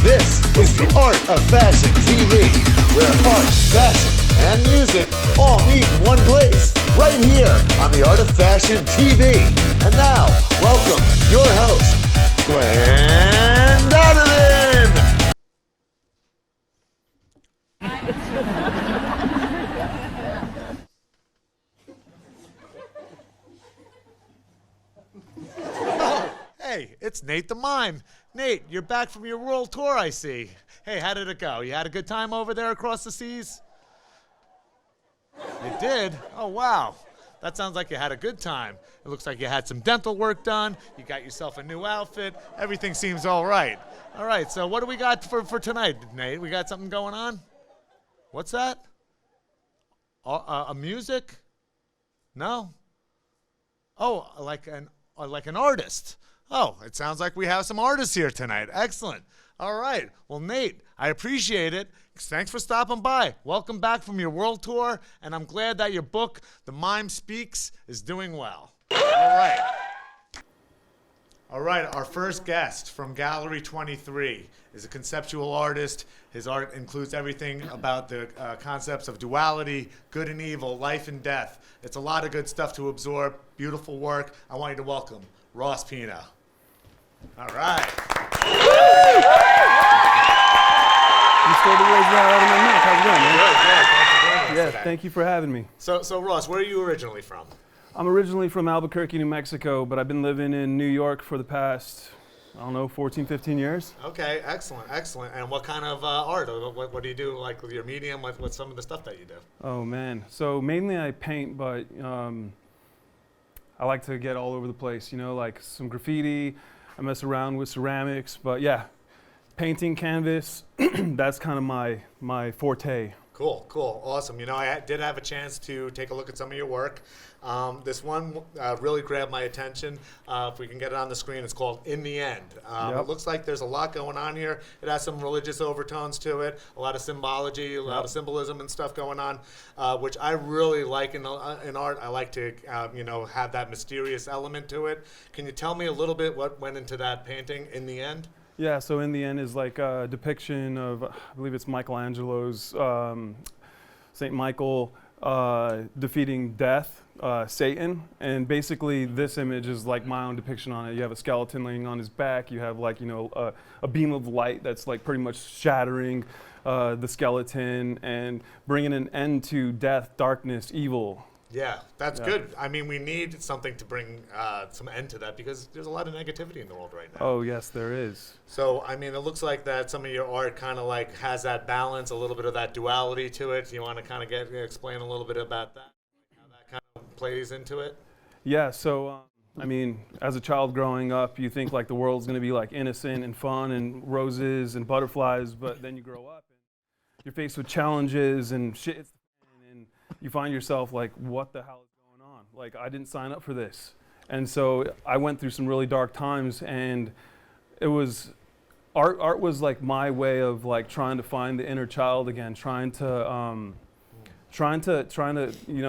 This is the Art of Fashion TV, where art, fashion, and music all meet in one place, right here on the Art of Fashion TV. And now, welcome your host, Glenn Donovan! Hey, it's Nate the Mime. Nate, you're back from your world tour, I see. Hey, how did it go? You had a good time over there across the seas? You did? Oh, wow. That sounds like you had a good time. It looks like you had some dental work done. You got yourself a new outfit. Everything seems all right. All right, so what do we got for tonight, Nate? We got something going on? What's that? A music? No? Oh, like an artist. Oh, it sounds like we have some artists here tonight. Excellent. All right. Well, Nate, I appreciate it. Thanks for stopping by. Welcome back from your world tour, and I'm glad that your book, The Mime Speaks, is doing well. All right. All right, our first guest from Gallery 23 is a conceptual artist. His art includes everything about the concepts of duality, good and evil, life and death. It's a lot of good stuff to absorb. Beautiful work. I want you to welcome Ross Pino. All right. You stole the words right out of my mouth. How's it going, man? Good. Thanks for joining us today. Thank you for having me. So Ross, where are you originally from? I'm originally from Albuquerque, New Mexico, but I've been living in New York for the past, 14, 15 years. Okay, excellent. And what kind of art? What do you do, like with your medium, with some of the stuff that you do? Oh, man. So mainly I paint, but I like to get all over the place, like some graffiti. I mess around with ceramics, but yeah, painting, canvas, that's kind of my forte. Cool, awesome. I did have a chance to take a look at some of your work. This one really grabbed my attention. If we can get it on the screen, it's called In the End. Yep. It looks like there's a lot going on here. It has some religious overtones to it, a lot of symbology, a lot of symbolism and stuff going on, which I really like in art. I like to, have that mysterious element to it. Can you tell me a little bit what went into that painting, In the End? Yeah, so In the End is like a depiction of, I believe it's Michelangelo's St. Michael defeating death, Satan, and basically this image is like my own depiction on it. You have a skeleton laying on his back, you have like, a beam of light that's like pretty much shattering the skeleton and bringing an end to death, darkness, evil. Yeah, that's good. I mean, we need something to bring some end to that because there's a lot of negativity in the world right now. Oh, yes, there is. So, I mean, it looks like that some of your art kind of like has that balance, a little bit of that duality to it. You want to kind of explain a little bit about that, how that kind of plays into it? Yeah, so, as a child growing up, you think like the world's going to be like innocent and fun and roses and butterflies, but then you grow up and you're faced with challenges and shit. You find yourself like, what the hell is going on? Like, I didn't sign up for this. And so I went through some really dark times, and it was, art was like my way of like trying to find the inner child again, trying to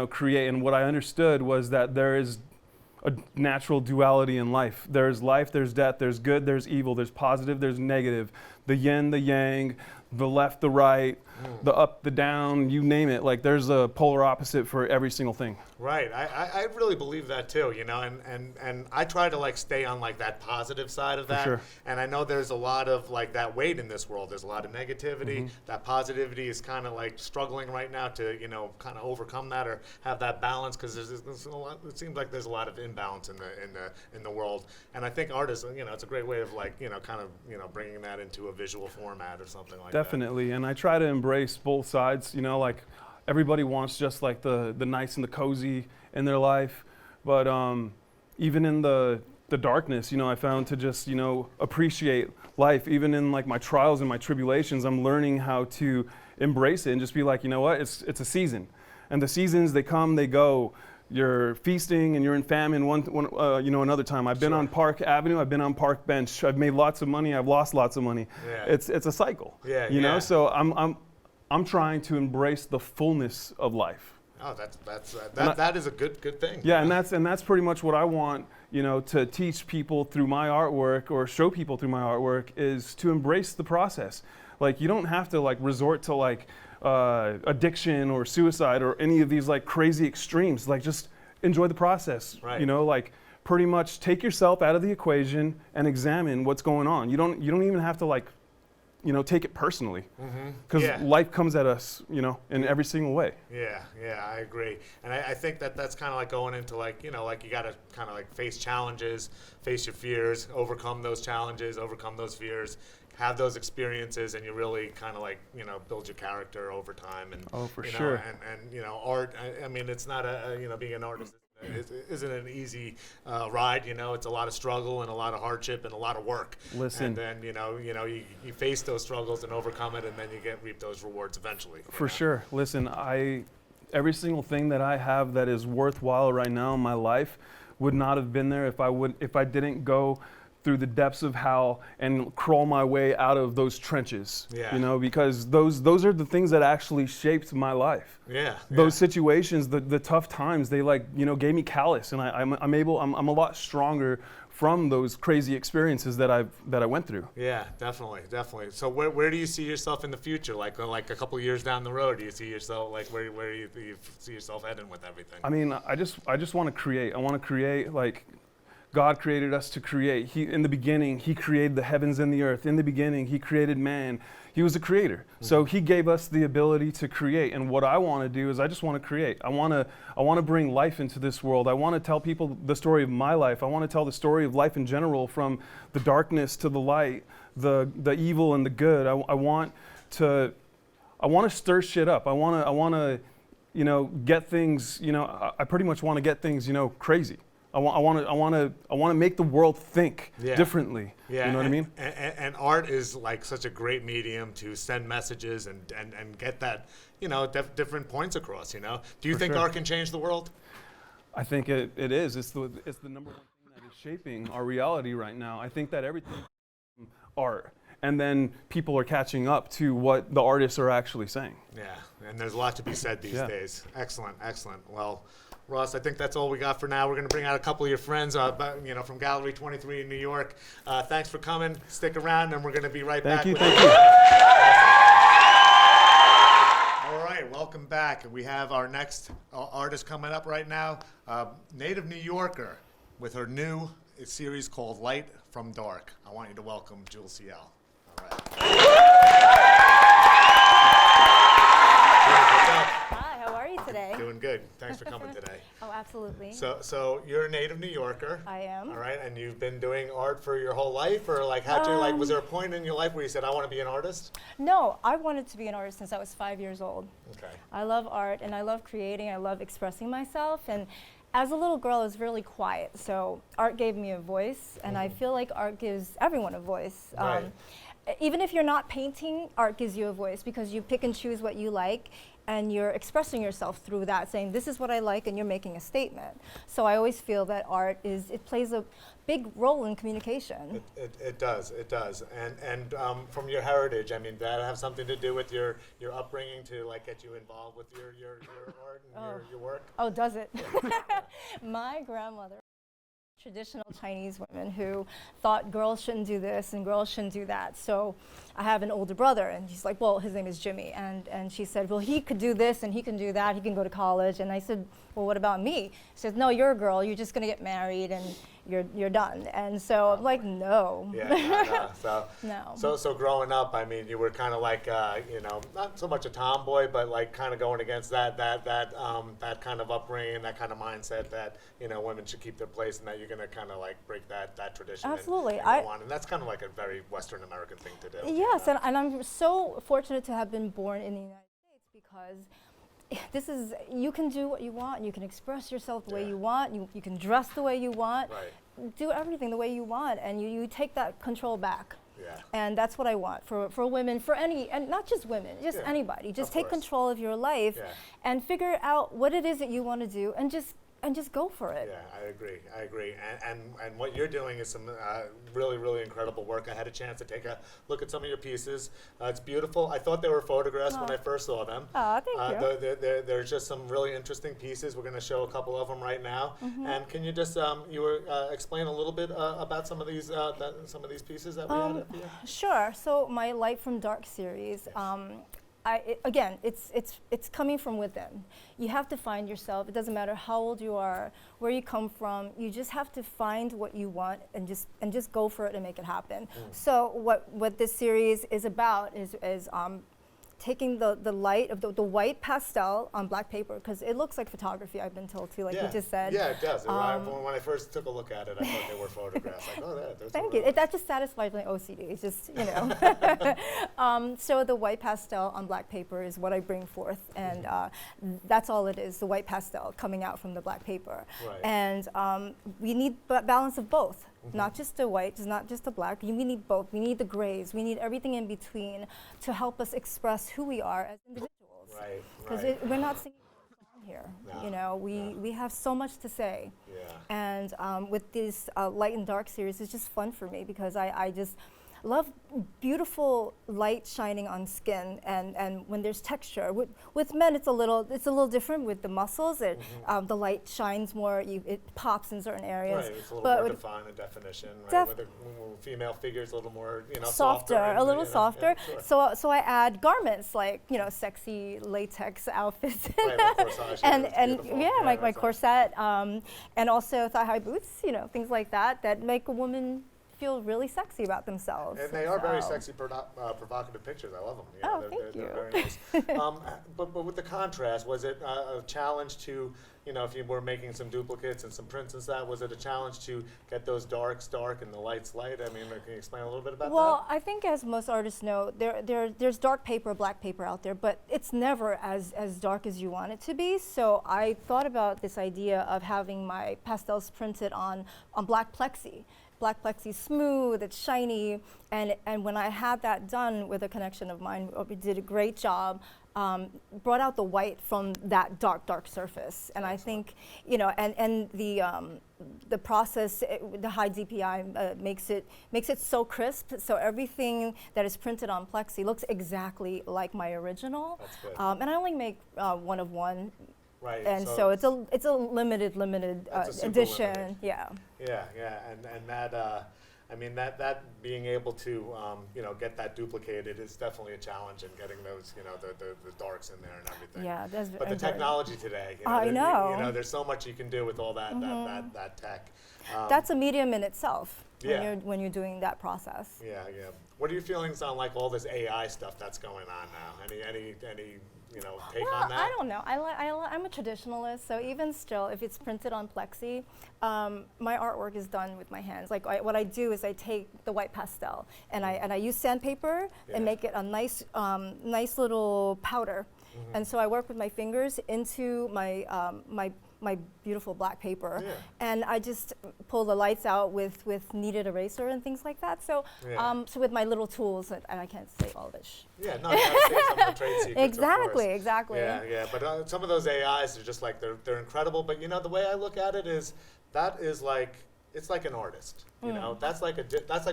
create. And what I understood was that there is a natural duality in life. There's life, there's death, there's good, there's evil, there's positive, there's negative, the yin, the yang, the left, the right, the up, the down, you name it. Like there's a polar opposite for every single thing. Right. I really believe that too, and I try to like stay on like that positive side of that. For sure. And I know there's a lot of like that weight in this world. There's a lot of negativity. Mm-hmm. That positivity is kind of like struggling right now to, kind of overcome that or have that balance because there's a lot, it seems like there's a lot of imbalance in the world. And I think art is, it's a great way of like, kind of, bringing that into a visual format or something like that. Definitely. And I try to embrace both sides, like everybody wants just like the nice and the cozy in their life, but even in the darkness, I found to just, appreciate life. Even in like my trials and my tribulations, I'm learning how to embrace it and just be like, what, it's a season. And the seasons, they come, they go. You're feasting and you're in famine another time. I've been on Park Avenue, I've been on Park Bench. I've made lots of money, I've lost lots of money. Yeah. It's a cycle. Yeah, you know, so I'm trying to embrace the fullness of life. Oh, that is a good thing. Yeah, and that's pretty much what I want, you know, to teach people through my artwork or show people through my artwork is to embrace the process. Like, you don't have to like resort to like addiction or suicide or any of these like crazy extremes. Like, just enjoy the process. Right. You know, like pretty much take yourself out of the equation and examine what's going on. You don't even have to like, you know, take it personally, because life comes at us, you know, in every single way. Yeah, I agree. And I think that's kind of like going into like, you know, like you got to kind of like face challenges, face your fears, overcome those challenges, overcome those fears, have those experiences, and you really kind of like, you know, build your character over time. And for you know, sure. And you know, art, I mean, it's not you know, being an artist isn't an easy ride. You know, it's a lot of struggle and a lot of hardship and a lot of work. Listen. And then, you face those struggles and overcome it, and then you reap those rewards eventually. For sure. Listen, every single thing that I have that is worthwhile right now in my life would not have been there if I didn't go through the depths of hell and crawl my way out of those trenches. Yeah. You know, because those are the things that actually shaped my life. Yeah. Those situations, the tough times, they like, you know, gave me callous, and I'm a lot stronger from those crazy experiences that I went through. Yeah, definitely. So where do you see yourself in the future? Like a couple of years down the road, do you see yourself like where do you see yourself heading with everything? I mean, I just want to create. I want to create like God created us to create. In the beginning, He created the heavens and the earth. In the beginning, He created man. He was a creator. So He gave us the ability to create. And what I want to do is I just want to create. I want to bring life into this world. I want to tell people the story of my life. I want to tell the story of life in general, from the darkness to the light, the evil and the good. I want to stir shit up. I want to, you know, get things, you know, I pretty much want to get things, you know, crazy. I want to make the world think differently. Yeah, you know what I mean? And art is like such a great medium to send messages and get that, you know, different points across. You know, do you think art can change the world? I think it is. It's the number one thing that is shaping our reality right now. I think that everything is art, and then people are catching up to what the artists are actually saying. Yeah, and there's a lot to be said these days. Excellent. Well, Ross, I think that's all we got for now. We're going to bring out a couple of your friends, you know, from Gallery 23 in New York. Thanks for coming. Stick around, and we're going to be right back. Thank you. All right, welcome back. We have our next artist coming up right now, native New Yorker, with her new series called Light from Dark. I want you to welcome Jules CL. All right. Today. Doing good. Thanks for coming today. Oh, absolutely. So you're a native New Yorker. I am. All right, and you've been doing art for your whole life, or like was there a point in your life where you said, I want to be an artist? No, I wanted to be an artist since I was 5 years old. Okay. I love art, and I love creating. I love expressing myself, and as a little girl, I was really quiet. So art gave me a voice, and I feel like art gives everyone a voice. Right. Even if you're not painting, art gives you a voice because you pick and choose what you like, and you're expressing yourself through that, saying this is what I like, and you're making a statement. So I always feel that art plays a big role in communication. It does. And from your heritage, I mean, did that have something to do with your upbringing to like get you involved with your art and your work? Oh, does it? My grandmother, traditional Chinese women who thought girls shouldn't do this and girls shouldn't do that. So I have an older brother, and he's like, well, his name is Jimmy. And she said, well, he could do this and he can do that. He can go to college. And I said, well, what about me? She said, no, you're a girl. You're just going to get married and you're done. And so I'm like, no. Yeah, no. So growing up, I mean, you were kind of like, you know, not so much a tomboy, but like kind of going against that kind of upbringing, that kind of mindset that, you know, women should keep their place and that you're going to kind of like break that tradition. Absolutely. And go on. And that's kind of like a very Western American thing to do. Yes, and I'm so fortunate to have been born in the United States because you can do what you want, and you can express yourself the way you want, you can dress the way you want, do everything the way you want, and you take that control back. Yeah. And that's what I want for women, and not just women, just anybody. Just take control of your life and figure out what it is that you want to do, and just just go for it. Yeah, I agree. And what you're doing is some really, really incredible work. I had a chance to take a look at some of your pieces. It's beautiful. I thought they were photographs when I first saw them. Oh, thank you. There's just some really interesting pieces. We're going to show a couple of them right now. And can you just explain a little bit about some of these pieces that we had up here? Sure. So my Light from Dark series. Again, it's coming from within. You have to find yourself. It doesn't matter how old you are, where you come from. You just have to find what you want and just go for it and make it happen. So what this series is about is taking the light of the white pastel on black paper, because it looks like photography, I've been told too, like you just said. Yeah, it does. When I first took a look at it, I thought they were photographs. Like, oh, that's Thank you. That just satisfies my OCD. It's just, you know. So the white pastel on black paper is what I bring forth, and that's all it is, the white pastel coming out from the black paper. Right. And we need balance of both. Not just the white, not just the black. We need both. We need the grays. We need everything in between to help us express who we are as individuals. Right. Because we're not singing a song here. No, you know, we have so much to say. Yeah. And with this Light and Dark series, it's just fun for me because I just love beautiful light shining on skin, and when there's texture. With men, it's a little different with the muscles. The light shines more. It pops in certain areas. Right, it's a little more defined in definition. Right? With the female figure, it's a little more, softer, a little softer. Yeah, sure. So I add garments like sexy latex outfits, right, corsage, and my corset, and also thigh-high boots. Things like that make a woman feel really sexy about themselves. And they are very sexy, provocative pictures. I love them. Thank you. They're very nice. But with the contrast, was it a challenge to, if you were making some duplicates and some prints and stuff, was it a challenge to get those darks dark and the lights light? I mean, can you explain a little bit about that? Well, I think as most artists know, there's dark paper, black paper out there, but it's never as dark as you want it to be. So I thought about this idea of having my pastels printed on black plexi. Black plexi, smooth, it's shiny, and when I had that done with a connection of mine, we did a great job, brought out the white from that dark surface. And I think, and the process, the high DPI makes it so crisp, so everything that is printed on plexi looks exactly like my original. That's good. And I only make one of one. Right. And so it's a limited edition. Limited. Yeah. Yeah, and that that being able to get that duplicated is definitely a challenge in getting those the darks in there and everything. Yeah, that's but the technology today, I know. There's so much you can do with all that that tech. That's a medium in itself. Yeah. When you're doing that process. Yeah. What are your feelings on like all this AI stuff that's going on now? Any take on that? I don't know. I'm a traditionalist, so even still, if it's printed on plexi, my artwork is done with my hands. Like what I do is I take the white pastel and I use sandpaper and make it a nice little powder. And so I work with my fingers into my beautiful black paper, and I just pull the lights out with kneaded eraser and things like that. So, so with my little tools, and I can't say all of it. Yeah, no, you gotta say some of the trade secrets. Exactly. Yeah. But some of those AIs are just like they're incredible. But the way I look at it is that is like it's like an artist. That's like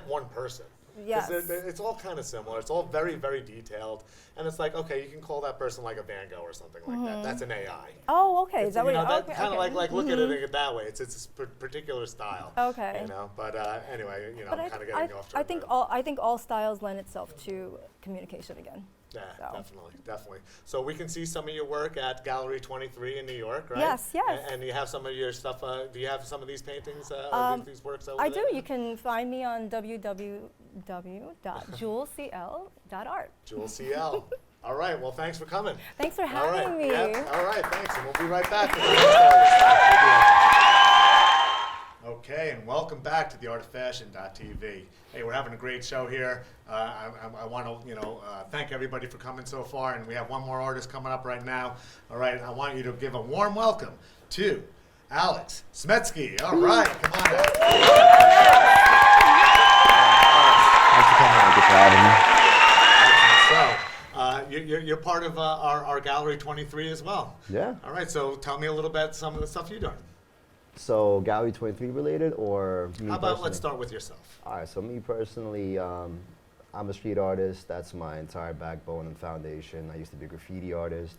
one person. Yes. It's all kind of similar. It's all very, very detailed. And it's like, okay, you can call that person like a Van Gogh or something like that. That's an AI. Oh, okay. Is that what you're okay, kind of like look at it that way. It's a particular style. Okay. But anyway, I'm kind of getting off track. I think all styles lend itself to communication again. Yeah, definitely. So we can see some of your work at Gallery 23 in New York, right? Yes. And you have some of your stuff. Do you have some of these paintings or these works over there? I do. You can find me on www.julescl.art. Jules CL. All right. Well, thanks for coming. Thanks for having me. Yep. All right. Thanks. And we'll be right back. Okay, and welcome back to the Art of Fashion.tv. Hey, we're having a great show here. I want to, thank everybody for coming so far, and we have one more artist coming up right now. All right, I want you to give a warm welcome to Alex Smetsky. All right, come on out. Thanks for coming. Thank you for So, having me. you're part of our Gallery 23 as well. Yeah. All right, so tell me a little bit some of the stuff you're doing. So Gallery 23 related or me How about personally? let's start with yourself? All right, so me personally, I'm a street artist. That's my entire backbone and foundation. I used to be a graffiti artist.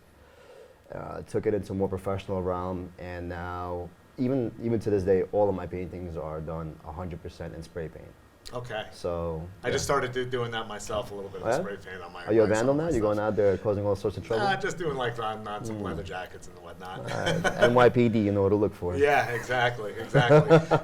Took it into a more professional realm, and now, even to this day, all of my paintings are done 100% in spray paint. Okay. So I just started doing that myself, a little bit of Oh, yeah? spray paint on my. are you a my vandal now? stuff. You're going out there causing all sorts of trouble? Nah, just doing like on some leather jackets and whatnot. NYPD, you know what to look for. Yeah, exactly.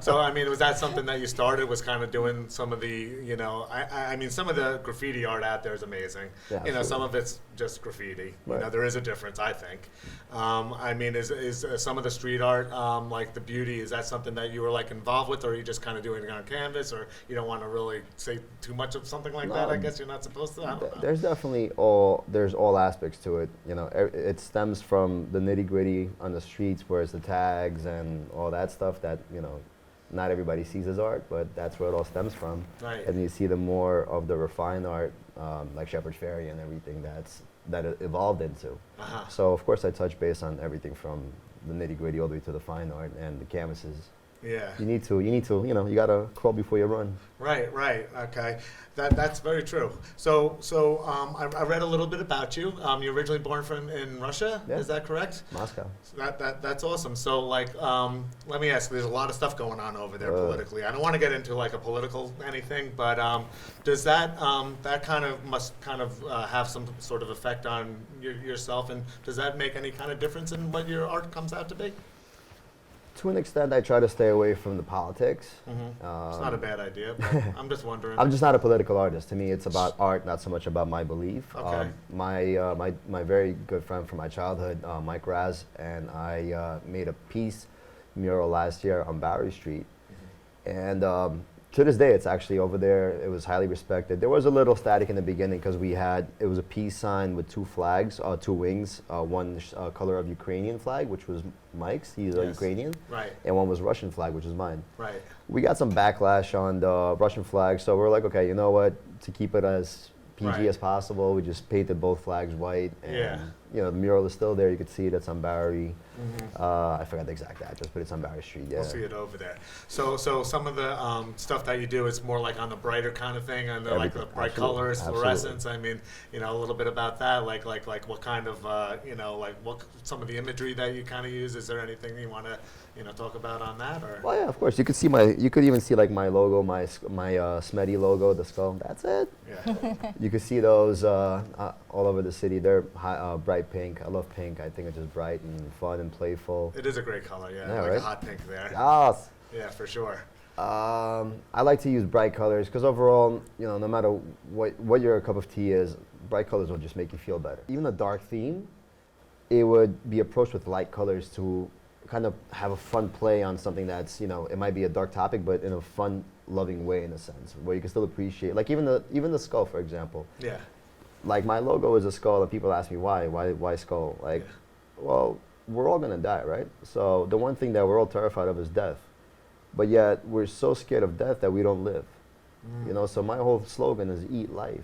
So, I mean, was that something that you started, was kind of doing some of the, I mean, some of the graffiti art out there is amazing. Yeah, Some absolutely. of it's just graffiti. Right. There is a difference, I think. I mean, is some of the street art, like the beauty, is that something that you were like involved with, or are you just kind of doing it on canvas, or you don't want to really say too much of something like that? I guess you're not supposed to. I don't know. There's definitely there's all aspects to it. It stems from the nitty gritty on the streets, where it's the tags and all that stuff that not everybody sees as art, but that's where it all stems from. Right. And you see the more of the refined art, like Shepherd's Ferry and everything that it evolved into. Uh-huh. So of course I touch base on everything from the nitty gritty all the way to the fine art and the canvases. Yeah. You need to, you gotta crawl before you run. Right. Okay, that's very true. So I read a little bit about you. You're originally born in Russia. Yeah. Is that correct? Moscow. So that's awesome. So let me ask. There's a lot of stuff going on over there politically. I don't want to get into like a political anything, but does that must have some sort of effect on yourself, and does that make any kind of difference in what your art comes out to be? To an extent, I try to stay away from the politics. It's not a bad idea, but I'm just wondering. I'm just not a political artist. To me, it's about art, not so much about my belief. Okay. My very good friend from my childhood, Mike Raz, and I made a peace mural last year on Bario Street. And to this day, it's actually over there. It was highly respected. There was a little static in the beginning because it was a peace sign with two flags, two wings, one color of Ukrainian flag, which was Mike's, he's Yes. Ukrainian, Right. and one was Russian flag, which is mine. Right. We got some backlash on the Russian flag, so we're like, okay, you know what? To keep it as PG Right. as possible, we just painted both flags white, and Yeah. the mural is still there. You can see it. It's on Barry. I forgot the exact address, but it's on Barry Street. Yeah. We'll see it over there. So some of the stuff that you do is more like on the brighter kind of thing, and like the Everything. bright Absolutely. colors, Absolutely. fluorescence. I mean, a little bit about that, like what kind of, like what some of the imagery that you kind of use. Is there anything you want to, talk about on that, or? Well, yeah, of course. You could even see like my logo, my Smetsky logo, the skull. That's it. Yeah. You could see those all over the city. They're bright pink. I love pink. I think it's just bright and fun and playful. It is a great color, yeah. Yeah, Like a right? hot pink there. Yes. Yeah, for sure. I like to use bright colors because overall, no matter what your cup of tea is, bright colors will just make you feel better. Even a dark theme, it would be approached with light colors to kind of have a fun play on something that's, it might be a dark topic, but in a fun, loving way in a sense, where you can still appreciate, like even the skull, for example. Yeah. Like my logo is a skull, and people ask me why skull? Like, well, we're all gonna die, right? So the one thing that we're all terrified of is death, but yet we're so scared of death that we don't live. So my whole slogan is eat life.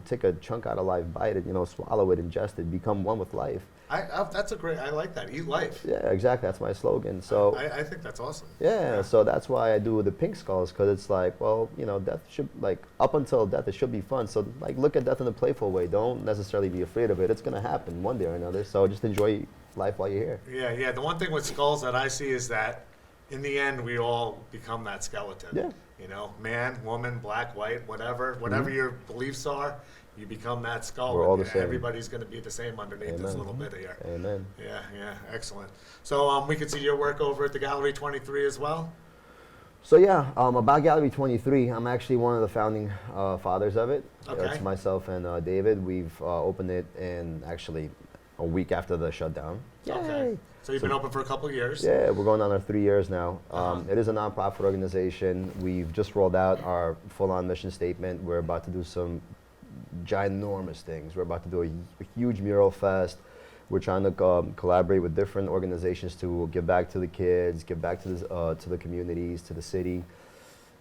Take a chunk out of life, bite it, swallow it, ingest it, become one with life. That's I like that. Eat life. Yeah, exactly. That's my slogan. So I think that's awesome. yeah, so that's why I do the pink skulls, because it's like, well, death should, like, up until death, it should be fun. So, like, look at death in a playful way. Don't necessarily be afraid of it. It's going to happen one day or another. So just enjoy life while you're here. Yeah. The one thing with skulls that I see is that in the end, we all become that skeleton. Yeah. Man, woman, black, white, whatever your beliefs are, you become that skull. We're all the and same. Everybody's going to be the same underneath this Amen. little bit here. Amen. Yeah, excellent. So we can see your work over at the Gallery 23 as well. So yeah, about Gallery 23, I'm actually one of the founding fathers of it. Okay. It's myself and David. We've opened it in actually a week after the shutdown. Okay. So you've been open for a couple of years. Yeah, we're going on our 3 years now. Uh-huh. It is a nonprofit organization. We've just rolled out our full-on mission statement. We're about to do some ginormous things. We're about to do a huge mural fest. We're trying to collaborate with different organizations to give back to the kids, give back to the communities, to the city.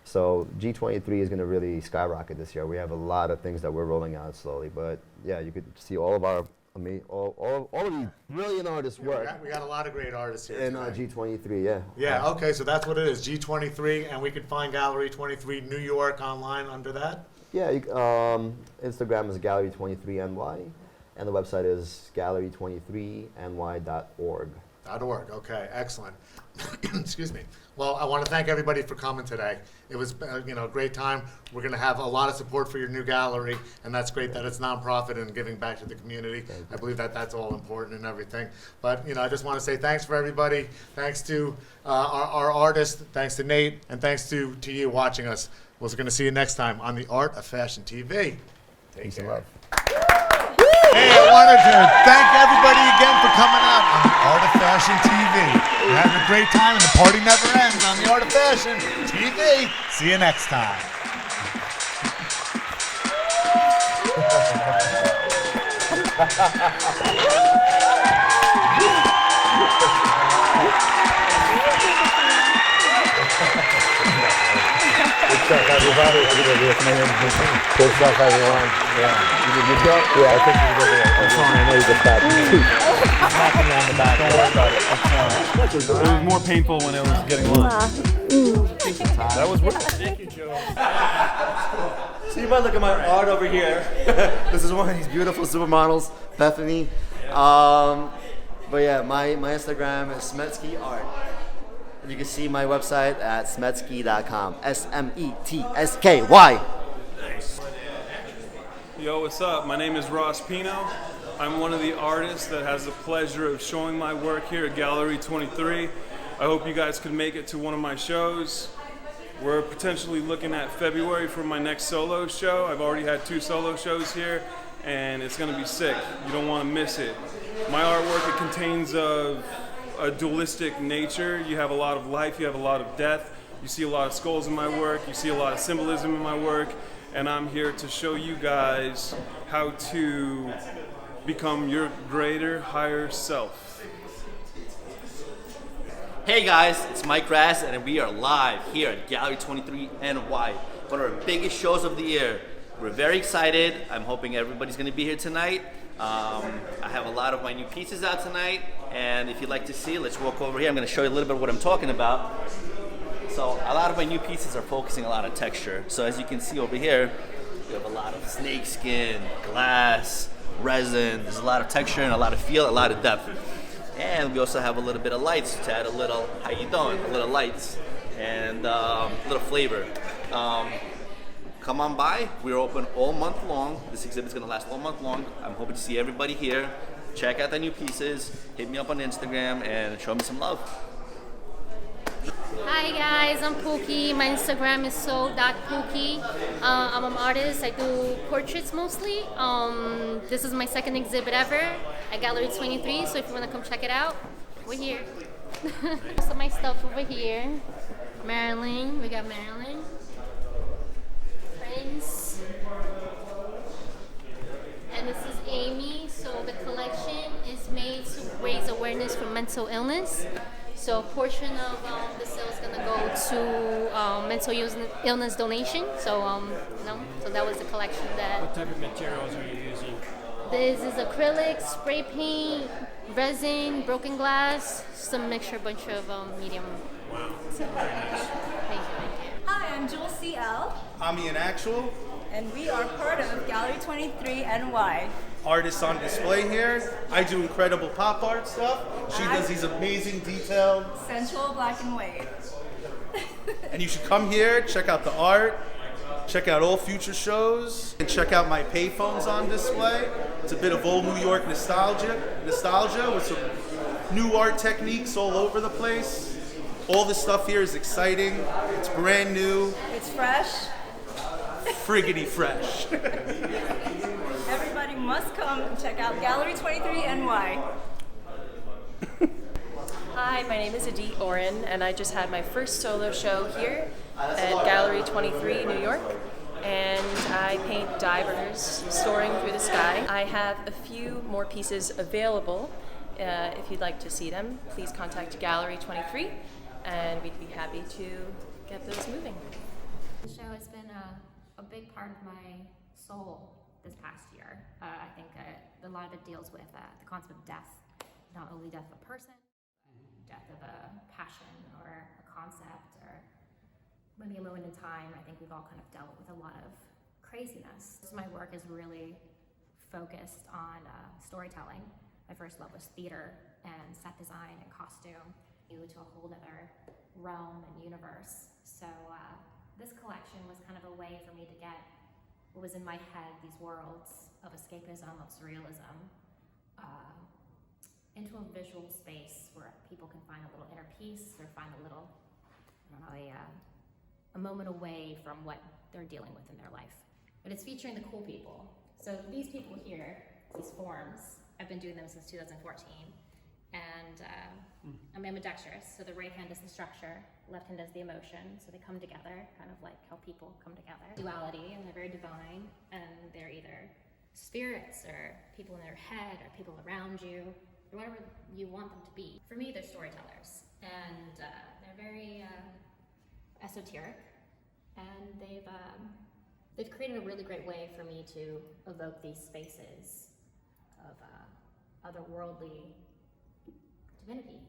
So G23 is going to really skyrocket this year. We have a lot of things that we're rolling out slowly. But yeah, you could see all of our all of these brilliant artists work We got a lot of great artists here in tonight. G23, yeah. Yeah, okay, so that's what it is, G23, and we can find Gallery 23 New York online under that? Yeah, Instagram is gallery23ny, and the website is gallery23ny.org. .org, okay, excellent. Excuse me. Well, I want to thank everybody for coming today. It was, a great time. We're going to have a lot of support for your new gallery, and that's great that it's nonprofit and giving back to the community. I believe that that's all important and everything. But, I just want to say thanks for everybody. Thanks to our artists. Thanks to Nate, and thanks to you watching us. We're going to see you next time on the Art of Fashion TV. Peace and love. Hey, I wanted to thank everybody again for coming out on the Art of Fashion TV. We're having a great time and the party never ends on the Art of Fashion TV. See you next time. Good stuff, everybody. Good stuff, everyone. Yeah. You go? Yeah, I think you go there. I'm sorry, I know you just back. Knocking you on the back. Don't worry about it. It was more painful when it was getting lunch. That was worth it. Thank you, Joe. So you might look at my art over here. This is one of these beautiful supermodels, Bethany. But yeah, my Instagram is Smetsky Art. And you can see my website at smetsky.com. SMETSKY. Yo, what's up? My name is Ross Pino. I'm one of the artists that has the pleasure of showing my work here at Gallery 23. I hope you guys can make it to one of my shows. We're potentially looking at February for my next solo show. I've already had 2 solo shows here, and it's gonna be sick. You don't wanna miss it. My artwork, it contains a dualistic nature. You have a lot of life, you have a lot of death. You see a lot of skulls in my work, you see a lot of symbolism in my work, and I'm here to show you guys how to become your greater, higher self. Hey guys, it's Mike Raz, and we are live here at Gallery 23 NY, one of our biggest shows of the year. We're very excited. I'm hoping everybody's going to be here tonight. I have a lot of my new pieces out tonight, and if you'd like to see, let's walk over here. I'm going to show you a little bit of what I'm talking about. So a lot of my new pieces are focusing a lot on texture. So as you can see over here, we have a lot of snake skin, glass, resin. There's a lot of texture and a lot of feel, a lot of depth. And we also have a little bit of lights to add a little, how you doing? A little lights and a little flavor. Come on by. We're open all month long. This exhibit's gonna last all month long. I'm hoping to see everybody here. Check out the new pieces. Hit me up on Instagram and show me some love. Hi guys, I'm Pookie. My Instagram is so.pookie. I'm an artist. I do portraits mostly. This is my second exhibit ever at Gallery 23, so if you want to come check it out, we're here. Most of my stuff over here. Marilyn, we got Marilyn. Prince. And this is Amy. So the collection is made to raise awareness for mental illness. So a portion of the sale is going to go to mental illness donation. So, so that was the collection that... What type of materials are you using? This is acrylic, spray paint, resin, broken glass, some mixture, bunch of medium. Wow. So, thank you. Hi, I'm Jules CL, I'm Ian Actual, and we are part of Gallery 23 NY. artist on display here. I do incredible pop art stuff. She does these amazing detailed. Sensual black and white. And you should come here, check out the art, check out all future shows, and check out my payphones on display. It's a bit of old New York nostalgia with some new art techniques all over the place. All this stuff here is exciting. It's brand new. It's fresh. Friggity fresh. Everybody must come and check out Gallery 23 NY. Hi, my name is Adioren, and I just had my first solo show here at Gallery 23, New York. And I paint divers soaring through the sky. I have a few more pieces available. If you'd like to see them, please contact Gallery 23, and we'd be happy to get those moving. The show has been a big part of my soul this past year. I think a lot of it deals with the concept of death, not only death of a person, but death of a passion or a concept or maybe a moment in time. I think we've all kind of dealt with a lot of craziness. So my work is really focused on storytelling. My first love was theater and set design and costume, to a whole other realm and universe. So this collection was kind of a way for me to get what was in my head, these worlds of escapism, of surrealism, into a visual space where people can find a little inner peace or find a little, a moment away from what they're dealing with in their life. But it's featuring the cool people. So these people here, these forms, I've been doing them since 2014. And I'm ambidextrous, so the right hand is the structure, left hand is the emotion, so they come together, kind of like how people come together. Duality, and they're very divine, and they're either spirits or people in their head or people around you, or whatever you want them to be. For me, they're storytellers, and they're very esoteric, and they've created a really great way for me to evoke these spaces of otherworldly divinity.